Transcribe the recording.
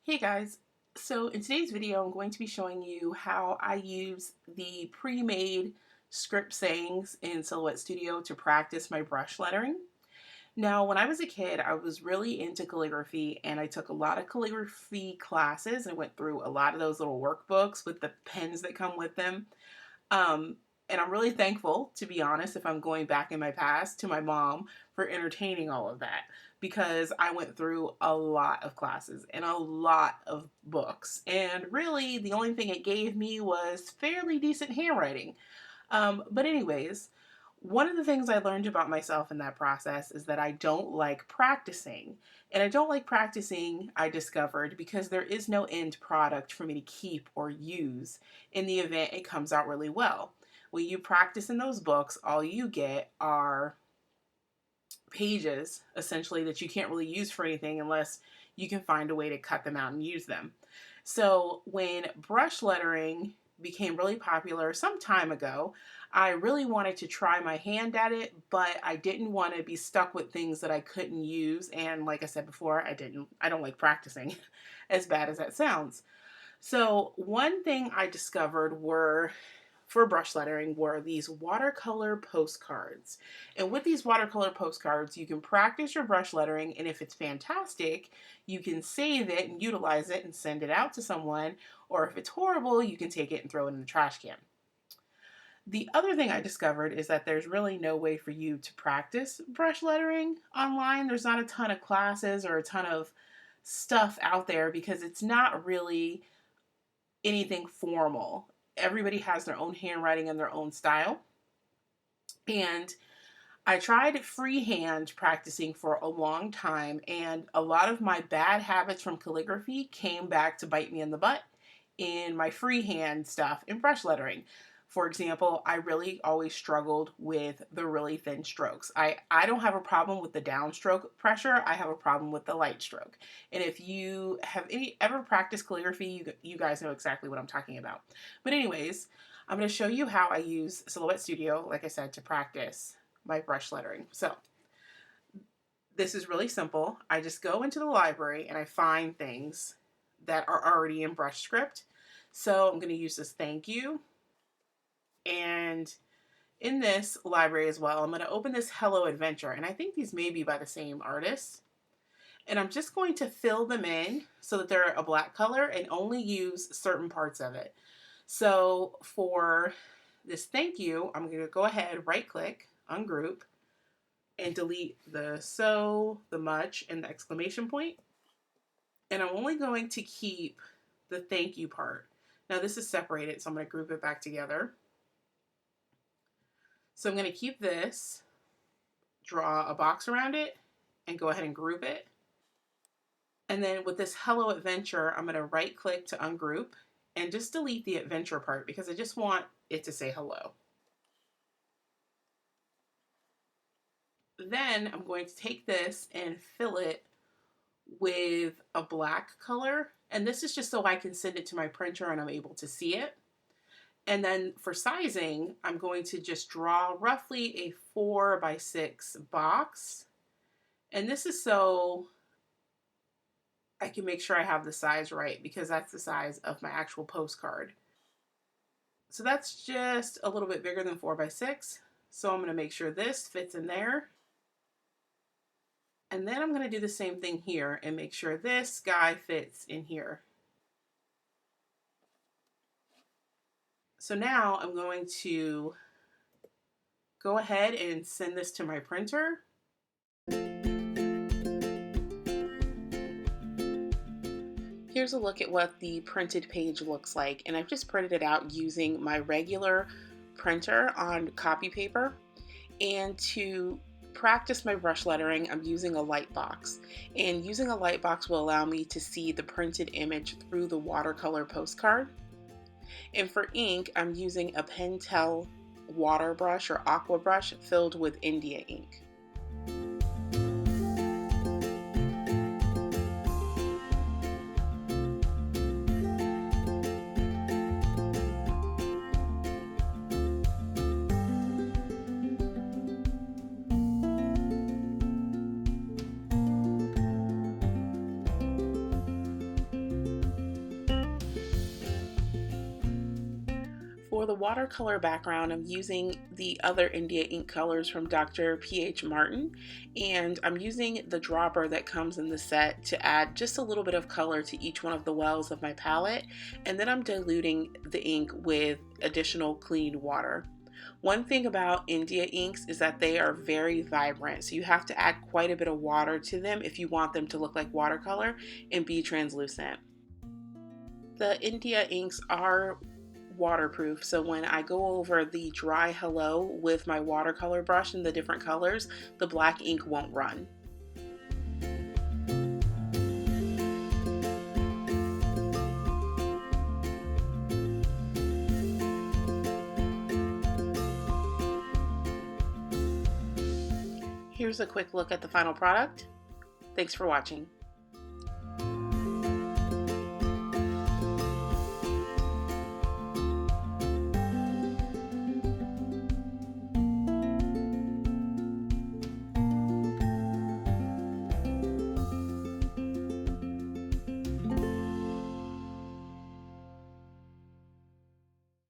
Hey guys, so in today's video I'm going to be showing you how I use the pre-made script sayings in Silhouette Studio to practice my brush lettering. Now when I was a kid I was really into calligraphy and I took a lot of calligraphy classes and went through a lot of those little workbooks with the pens that come with them. Um, and I'm really thankful, to be honest, if I'm going back in my past, to my mom for entertaining all of that because I went through a lot of classes and a lot of books. And really, the only thing it gave me was fairly decent handwriting. But, anyways, one of the things I learned about myself in that process is that I don't like practicing. And I don't like practicing, I discovered, because there is no end product for me to keep or use in the event it comes out really well. When you practice in those books, all you get are pages, essentially, that you can't really use for anything unless you can find a way to cut them out and use them. So when brush lettering became really popular some time ago, I really wanted to try my hand at it, but I didn't want to be stuck with things that I couldn't use. And like I said before, I don't like practicing, as bad as that sounds. So one thing I discovered for brush lettering were these watercolor postcards. And with these watercolor postcards, you can practice your brush lettering, and if it's fantastic, you can save it and utilize it and send it out to someone, or if it's horrible, you can take it and throw it in the trash can. The other thing I discovered is that there's really no way for you to practice brush lettering online. There's not a ton of classes or a ton of stuff out there because it's not really anything formal. Everybody has their own handwriting and their own style. And I tried freehand practicing for a long time, and a lot of my bad habits from calligraphy came back to bite me in the butt in my freehand stuff in brush lettering. For example, I really always struggled with the really thin strokes. I don't have a problem with the downstroke pressure. I have a problem with the light stroke. And if you have ever practiced calligraphy, you guys know exactly what I'm talking about. But anyways, I'm going to show you how I use Silhouette Studio, like I said, to practice my brush lettering. So this is really simple. I just go into the library and I find things that are already in brush script. So I'm going to use this thank you. And in this library as well, I'm going to open this Hello Adventure. And I think these may be by the same artist. And I'm just going to fill them in so that they're a black color and only use certain parts of it. So for this thank you, I'm going to go ahead, right click, ungroup, and delete the so, the much, and the exclamation point. And I'm only going to keep the thank you part. Now this is separated, so I'm going to group it back together. So I'm going to keep this, draw a box around it, and go ahead and group it. And then with this Hello Adventure, I'm going to right click to ungroup and just delete the adventure part because I just want it to say hello. Then I'm going to take this and fill it with a black color. And this is just so I can send it to my printer and I'm able to see it. And then for sizing, I'm going to just draw roughly a 4x6 box. And this is so I can make sure I have the size right because that's the size of my actual postcard. So that's just a little bit bigger than 4x6. So I'm going to make sure this fits in there. And then I'm going to do the same thing here and make sure this guy fits in here. So now I'm going to go ahead and send this to my printer. Here's a look at what the printed page looks like, and I've just printed it out using my regular printer on copy paper. And to practice my brush lettering, I'm using a light box. And using a light box will allow me to see the printed image through the watercolor postcard. And for ink, I'm using a Pentel water brush or aqua brush filled with India ink. For the watercolor background, I'm using the other India ink colors from Dr. P.H. Martin, and I'm using the dropper that comes in the set to add just a little bit of color to each one of the wells of my palette, and then I'm diluting the ink with additional clean water. One thing about India inks is that they are very vibrant, so you have to add quite a bit of water to them if you want them to look like watercolor and be translucent. The India inks are waterproof, so when I go over the dry hello with my watercolor brush in the different colors, the black ink won't run. Here's a quick look at the final product. Thanks for watching.